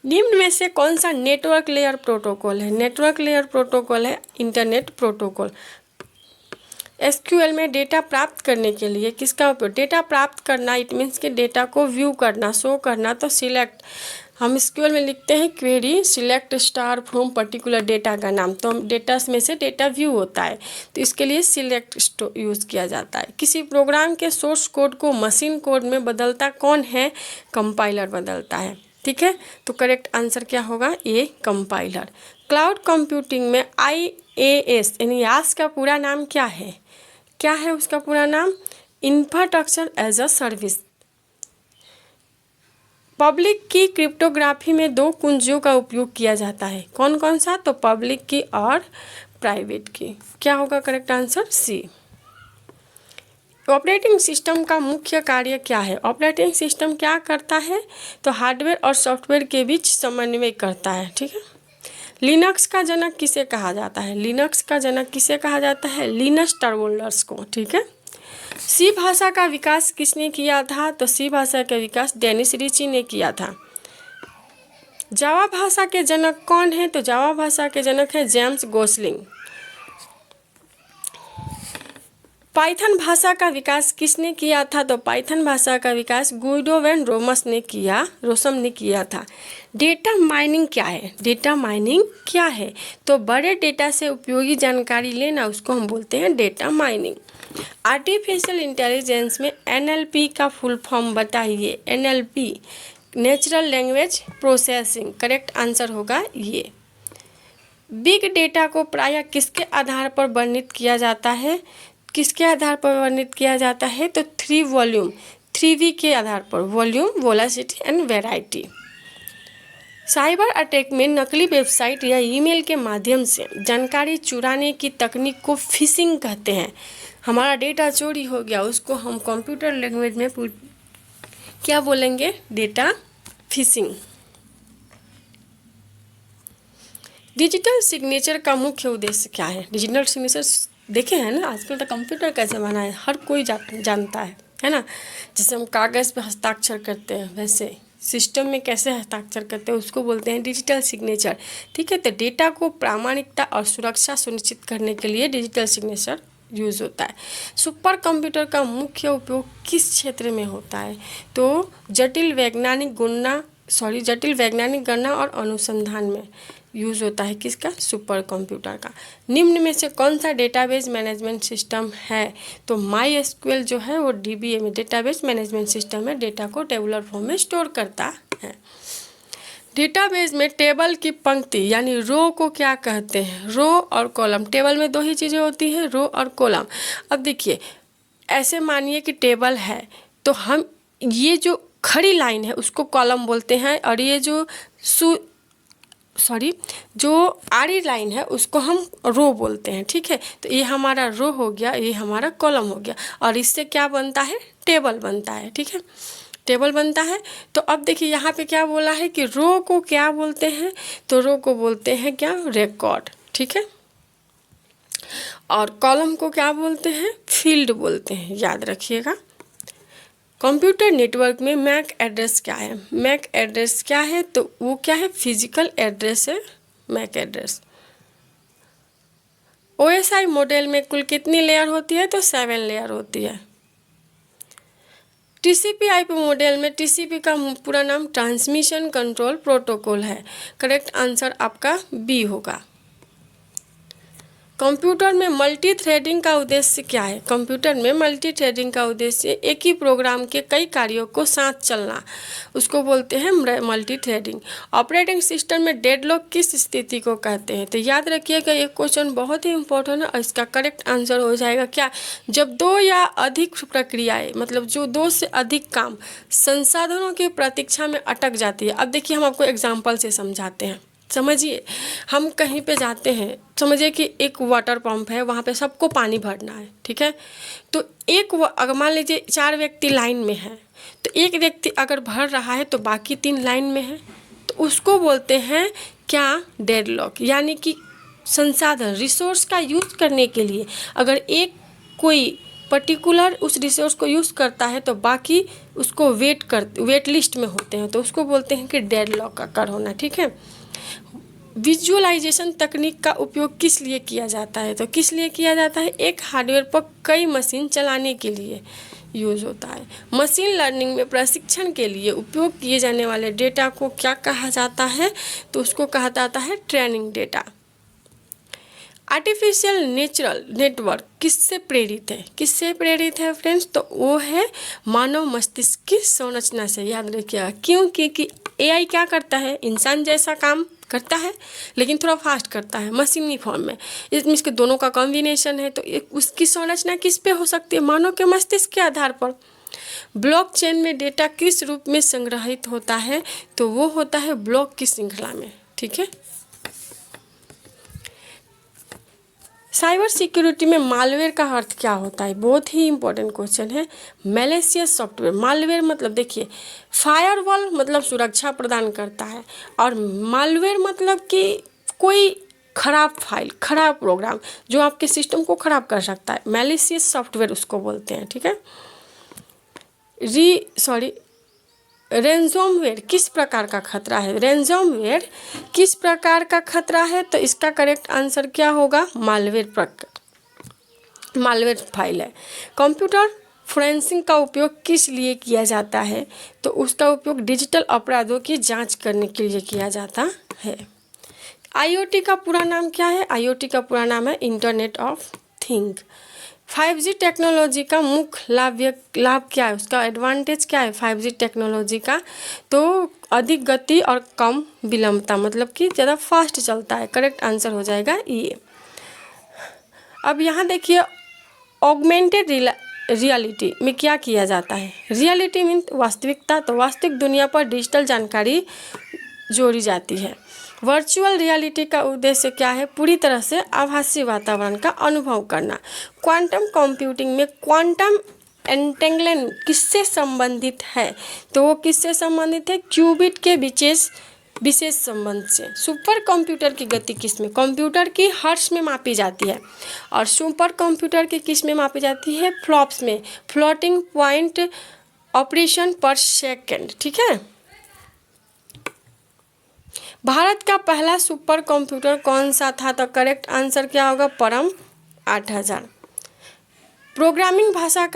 निम्न में से कौन सा नेटवर्क लेयर प्रोटोकॉल है? नेटवर्क लेयर प्रोटोकॉल है इंटरनेट प्रोटोकॉल। SQL में डेटा प्राप्त करने के लिए किसका उपयोग? डेटा प्राप्त करना इट मीन्स कि डेटा को व्यू करना, शो करना, तो सिलेक्ट, हम SQL में लिखते हैं query select star from particular data का नाम, तो डेटा में से डेटा व्यू होता है, तो इसके लिए सिलेक्ट यूज़ किया जाता है। किसी प्रोग्राम के सोर्स कोड को मशीन कोड में बदलता कौन है? कंपाइलर बदलता है। ठीक है। तो करेक्ट आंसर क्या होगा? ए कंपाइलर। क्लाउड कंप्यूटिंग में IaaS यानी यास का पूरा नाम क्या है? क्या है उसका पूरा नाम? Infrastructure as a service. Public की क्रिप्टोग्राफी में 2 कुंजियों का उपयोग किया जाता है, कौन कौन सा? तो पब्लिक की और प्राइवेट की। क्या होगा करेक्ट आंसर? सी। ऑपरेटिंग सिस्टम का मुख्य कार्य क्या है? ऑपरेटिंग सिस्टम क्या करता है? तो हार्डवेयर और सॉफ्टवेयर के बीच समन्वय करता है। ठीक है। लिनक्स का जनक किसे कहा जाता है? लिनक्स का जनक किसे कहा जाता है? लिनस टॉर्वाल्ड्स को, ठीक है। सी भाषा का विकास किसने किया था? तो सी भाषा का विकास डेनिस रिची ने किया था। जावा भाषा के जनक कौन है? तो जावा भाषा के जनक है जेम्स गोसलिंग। पाइथन भाषा का विकास किसने किया था? तो पाइथन भाषा का विकास गुइडो वैन रोसम ने किया था। डेटा माइनिंग क्या है? डेटा माइनिंग क्या है? तो बड़े डेटा से उपयोगी जानकारी लेना, उसको हम बोलते हैं डेटा माइनिंग। आर्टिफिशियल इंटेलिजेंस में एनएलपी का फुल फॉर्म बताइए। NLP natural language processing, correct answer होगा ये। बिग डेटा को प्रायः किसके आधार पर वर्णित किया जाता है? किसके आधार पर वर्णित किया जाता है? तो 3V के आधार पर, volume, velocity and variety. Cyber attack में नकली वेबसाइट या ईमेल के माध्यम से जानकारी चुराने की तकनीक को फिशिंग कहते हैं। हमारा डेटा चोरी हो गया, उसको हम कंप्यूटर लैंग्वेज में क्या बोलेंगे? Data fishing. डिजिटल सिग्नेचर का मुख्य उद्देश्य क्या है? डिजिटल सिग्नेचर देखे हैं ना, आजकल तो कंप्यूटर का ज़माना है, हर कोई जानता है ना। जैसे हम कागज़ पे हस्ताक्षर करते हैं, वैसे सिस्टम में कैसे हस्ताक्षर करते हैं उसको बोलते हैं डिजिटल सिग्नेचर, ठीक है। तो डेटा को प्रामाणिकता और सुरक्षा सुनिश्चित करने के लिए डिजिटल सिग्नेचर यूज़ होता है। सुपर कंप्यूटर का मुख्य उपयोग किस क्षेत्र में होता है? तो जटिल वैज्ञानिक गणना और अनुसंधान में यूज़ होता है। किसका? सुपर कंप्यूटर का। निम्न में से कौन सा डेटाबेस मैनेजमेंट सिस्टम है? तो MySQL जो है वो DBA में डेटाबेस मैनेजमेंट सिस्टम है, डेटा को टेबुलर फॉर्म में स्टोर करता है। डेटाबेस में टेबल की पंक्ति यानी रो को क्या कहते हैं? रो और कॉलम। टेबल में दो ही चीज़ें होती हैं, रो और कॉलम। अब देखिए, ऐसे मानिए कि टेबल है, तो हम ये जो खड़ी लाइन है उसको कॉलम बोलते हैं, और ये जो आड़ी लाइन है उसको हम रो बोलते हैं, ठीक है। तो ये हमारा रो हो गया, ये हमारा कॉलम हो गया, और इससे क्या बनता है? टेबल बनता है, ठीक है, टेबल बनता है। तो अब देखिए यहाँ पे क्या बोला है कि रो को क्या बोलते हैं? तो रो को बोलते हैं क्या? रिकॉर्ड, ठीक है। और कॉलम को क्या बोलते हैं? फील्ड बोलते हैं, याद रखिएगा। कंप्यूटर नेटवर्क में मैक एड्रेस क्या है? मैक एड्रेस क्या है? तो वो क्या है? फिजिकल एड्रेस है मैक एड्रेस। OSI मॉडल में कुल कितनी लेयर होती है? तो 7 लेयर होती है। TCP/IP मॉडल में TCP का पूरा नाम ट्रांसमिशन कंट्रोल प्रोटोकॉल है। करेक्ट आंसर आपका बी होगा। कंप्यूटर में मल्टी थ्रेडिंग का उद्देश्य क्या है? कंप्यूटर में मल्टी थ्रेडिंग का उद्देश्य एक ही प्रोग्राम के कई कार्यों को साथ चलना, उसको बोलते हैं मल्टी थ्रेडिंग। ऑपरेटिंग सिस्टम में डेडलॉक किस स्थिति को कहते हैं? तो याद रखिएगा, ये क्वेश्चन बहुत ही इंपॉर्टेंट है, और इसका करेक्ट आंसर हो जाएगा क्या? जब दो या अधिक प्रक्रियाएं, मतलब जो दो से अधिक काम संसाधनों की प्रतीक्षा में अटक जाती है। अब देखिए, हम आपको एग्जाम्पल से समझाते हैं, समझिए। हम कहीं पे जाते हैं, समझिए कि एक वाटर पंप है, वहाँ पे सबको पानी भरना है, ठीक है। तो अगर मान लीजिए 4 व्यक्ति लाइन में हैं, तो एक व्यक्ति अगर भर रहा है तो बाकी 3 लाइन में है, तो उसको बोलते हैं क्या? डेडलॉक। यानी कि संसाधन, रिसोर्स का यूज़ करने के लिए अगर कोई पर्टिकुलर उस रिसोर्स को यूज़ करता है तो बाकी उसको वेट लिस्ट में होते हैं, तो उसको बोलते हैं कि डेडलॉक का कर होना, ठीक है। विजुअलाइजेशन तकनीक का उपयोग किस लिए किया जाता है? तो किस लिए किया जाता है? एक हार्डवेयर पर कई मशीन चलाने के लिए यूज़ होता है। मशीन लर्निंग में प्रशिक्षण के लिए उपयोग किए जाने वाले डेटा को क्या कहा जाता है? तो उसको कहा जाता है training data. Artificial natural network किससे प्रेरित है? किससे प्रेरित है फ्रेंड्स? तो वो है मानव मस्तिष्क की संरचना से। याद रखिएगा, क्यों? क्योंकि AI क्या करता है? इंसान जैसा काम करता है, लेकिन थोड़ा फास्ट करता है, मशीनी फॉर्म में। इसके दोनों का कॉम्बिनेशन है, तो उसकी संरचना किस पे हो सकती है? मानव के मस्तिष्क के आधार पर। ब्लॉकचेन में डेटा किस रूप में संग्रहित होता है? तो वो होता है ब्लॉक की श्रृंखला में, ठीक है। साइबर सिक्योरिटी में मालवेयर का अर्थ क्या होता है? बहुत ही इंपॉर्टेंट क्वेश्चन है। Malicious software. मालवेयर मतलब देखिए, फायरवॉल मतलब सुरक्षा प्रदान करता है, और मालवेयर मतलब कि कोई खराब फाइल, खराब प्रोग्राम जो आपके सिस्टम को खराब कर सकता है, मैलिशियस सॉफ्टवेयर उसको बोलते हैं, ठीक है। रैंसमवेयर किस प्रकार का खतरा है? रैंसमवेयर किस प्रकार का खतरा है? तो इसका करेक्ट आंसर क्या होगा? मालवेयर फाइल है। कंप्यूटर फोरेंसिक का उपयोग किस लिए किया जाता है? तो उसका उपयोग डिजिटल अपराधों की जांच करने के लिए किया जाता है। आईओटी का पूरा नाम क्या है? आईओटी का पूरा नाम है internet of thing. 5G technology का मुख्य लाभ क्या है? उसका एडवांटेज क्या है 5G टेक्नोलॉजी का? तो अधिक गति और कम विलंबता, मतलब कि ज़्यादा फास्ट चलता है। करेक्ट आंसर हो जाएगा ये। अब यहाँ देखिए ऑगमेंटेड रियलिटी में क्या किया जाता है? रियलिटी मीन वास्तविकता, तो वास्तविक दुनिया पर डिजिटल जानकारी जोड़ी जाती है। वर्चुअल रियलिटी का उद्देश्य क्या है? पूरी तरह से आभासी वातावरण का अनुभव करना। क्वांटम कंप्यूटिंग में क्वांटम एंटेंगलमेंट किससे संबंधित है? तो वो किससे संबंधित है? क्यूबिट के विशेष संबंध से। सुपर कंप्यूटर की गति किस में? कंप्यूटर की हर्ट्ज में मापी जाती है, और सुपर कंप्यूटर की किस में मापी जाती है? फ्लॉप्स में, फ्लोटिंग पॉइंट ऑपरेशन पर सेकेंड, ठीक है। भारत का पहला सुपर कंप्यूटर कौन सा था? तो करेक्ट आंसर क्या होगा? परम 8000। प्रोग्रामिंग भाषा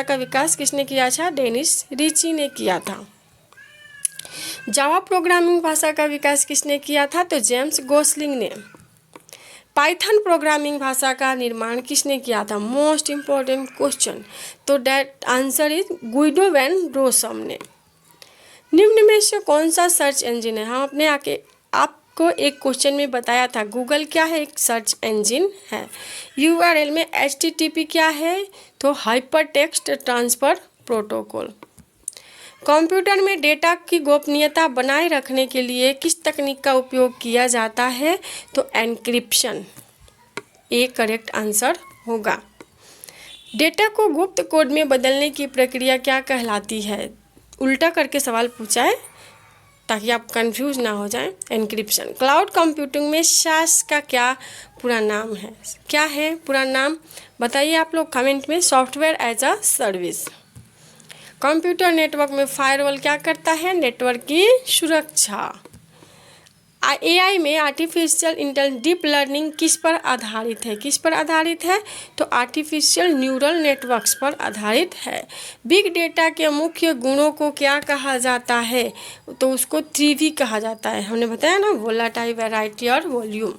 का विकास किसने किया था? डेनिस रिची ने किया था। जावा प्रोग्रामिंग भाषा का विकास किसने किया था? तो जेम्स गोसलिंग ने। पाइथन प्रोग्रामिंग भाषा का निर्माण किसने किया था? मोस्ट इम्पोर्टेंट क्वेश्चन, तो that answer is Guido van Rossum ने। निम्न में से कौन सा सर्च इंजन है? हम अपने आपको एक क्वेश्चन में बताया था, गूगल क्या है? एक सर्च इंजन है। यूआरएल में HTTP क्या है? तो hyper text transfer protocol. Computer में डेटा की गोपनीयता बनाए रखने के लिए किस तकनीक का उपयोग किया जाता है? तो एन्क्रिप्शन, एक करेक्ट आंसर होगा। डेटा को गुप्त कोड में बदलने की प्रक्रिया क्या कहलाती है? उल्टा करके सवाल पूछा है ताकि आप कंफ्यूज ना हो जाएं। एन्क्रिप्शन। क्लाउड कंप्यूटिंग में सास का क्या पूरा नाम है? क्या है पूरा नाम? बताइए आप लोग कमेंट में। Software as a service. Computer network में फायरवॉल क्या करता है? नेटवर्क की सुरक्षा। AI में आर्टिफिशियल इंटेलिजेंस डीप लर्निंग किस पर आधारित है? किस पर आधारित है? तो आर्टिफिशियल न्यूरल नेटवर्क्स पर आधारित है। बिग डेटा के मुख्य गुणों को क्या कहा जाता है? तो उसको 3V कहा जाता है। हमने बताया ना, वोलेटाइल, वैरायटी और वॉल्यूम।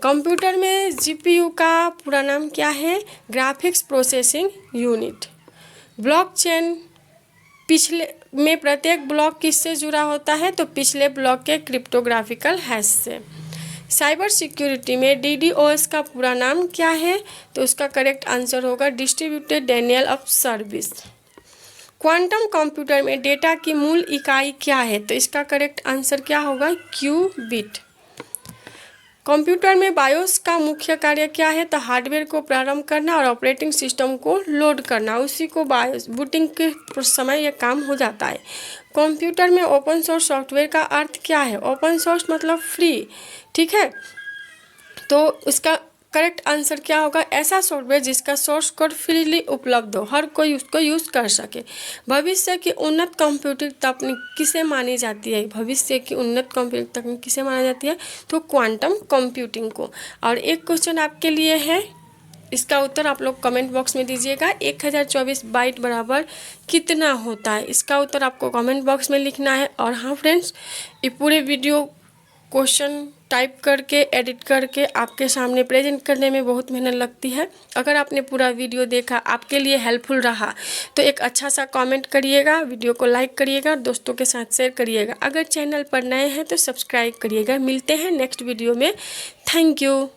कंप्यूटर में GPU का पूरा नाम क्या है? Graphics processing unit. ब्लॉकचेन पिछले में प्रत्येक ब्लॉक किससे जुड़ा होता है? तो पिछले ब्लॉक के क्रिप्टोग्राफिकल हैश से। साइबर सिक्योरिटी में DDoS का पूरा नाम क्या है? तो उसका करेक्ट आंसर होगा distributed Daniel of service. Quantum computer में डेटा की मूल इकाई क्या है? तो इसका करेक्ट आंसर क्या होगा? क्यूबिट। कंप्यूटर में बायोस का मुख्य कार्य क्या है? तो हार्डवेयर को प्रारंभ करना और ऑपरेटिंग सिस्टम को लोड करना, उसी को बायोस बूटिंग के समय यह काम हो जाता है। कंप्यूटर में ओपन सोर्स सॉफ्टवेयर का अर्थ क्या है? ओपन सोर्स मतलब फ्री, ठीक है। तो उसका करेक्ट आंसर क्या होगा? ऐसा सॉफ्टवेयर जिसका सोर्स कोड फ्रीली उपलब्ध हो, हर कोई उसको यूज़ कर सके। भविष्य की उन्नत कंप्यूटिंग तकनीक किसे मानी जाती है? भविष्य की उन्नत कंप्यूटिंग तकनीक किसे मानी जाती है? तो क्वांटम कंप्यूटिंग को। और एक क्वेश्चन आपके लिए है, इसका उत्तर आप लोग कमेंट बॉक्स में दीजिएगा। 1024 बाइट बराबर कितना होता है? इसका उत्तर आपको कमेंट बॉक्स में लिखना है। और हाँ फ्रेंड्स, ये पूरे वीडियो क्वेश्चन टाइप करके एडिट करके आपके सामने प्रेजेंट करने में बहुत मेहनत लगती है। अगर आपने पूरा वीडियो देखा, आपके लिए हेल्पफुल रहा, तो एक अच्छा सा कमेंट करिएगा, वीडियो को लाइक करिएगा, दोस्तों के साथ शेयर करिएगा। अगर चैनल पर नए हैं तो सब्सक्राइब करिएगा। मिलते हैं नेक्स्ट वीडियो में। Thank you.